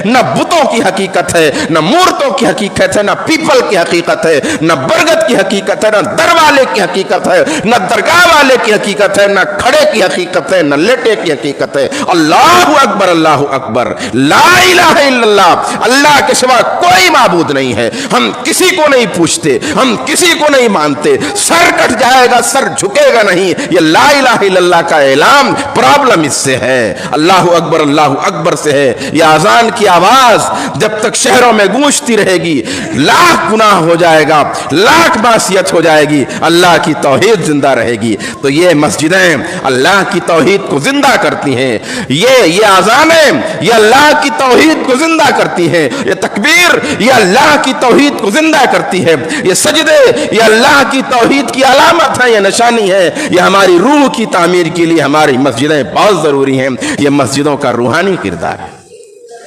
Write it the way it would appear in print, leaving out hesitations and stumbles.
न बुतों की हकीकत है, न मूर्तों की हकीकत है, न पीपल की हकीकत है, न बरगद की हकीकत है, न दरवाले की हकीकत है, न दरगाह वाले की हकीकत है, न खड़े की हकीकत है, न लेटे की हकीकत है। अल्लाहु अकबर, अल्लाहु अकबर, ला इलाहा इल्लल्लाह, अल्लाह के सिवा कोई माबूद नहीं है। हम किसी को नहीं पूछते, हम किसी को नहीं मानते। सर कट जाएगा, सर झुकेगा नहीं, ये ला इलाहा इल्लल्लाह का ऐलान प्रॉब्लम इससे है। अल्लाहु अकबर से है। यह अजान की आवाज जब तक शहरों में गूंजती रहेगी, लाख गुनाह हो जाएगा, लाख मासियत हो जाएगी, अल्लाह की तौहीद जिंदा रहेगी। तो ये मस्जिदें अल्लाह की तौहीद को जिंदा करती हैं। ये अजानें ये अल्लाह की तौहीद को जिंदा करती हैं। ये तकबीर ये अल्लाह की तौहीद को जिंदा करती है। ये सजदे ये अल्लाह की तौहीद की अलामत है, ये निशानी है। ये हमारी रूह की तामीर के लिए हमारी मस्जिदें बहुत जरूरी हैं। ये मस्जिदों का रूहानी किरदार है।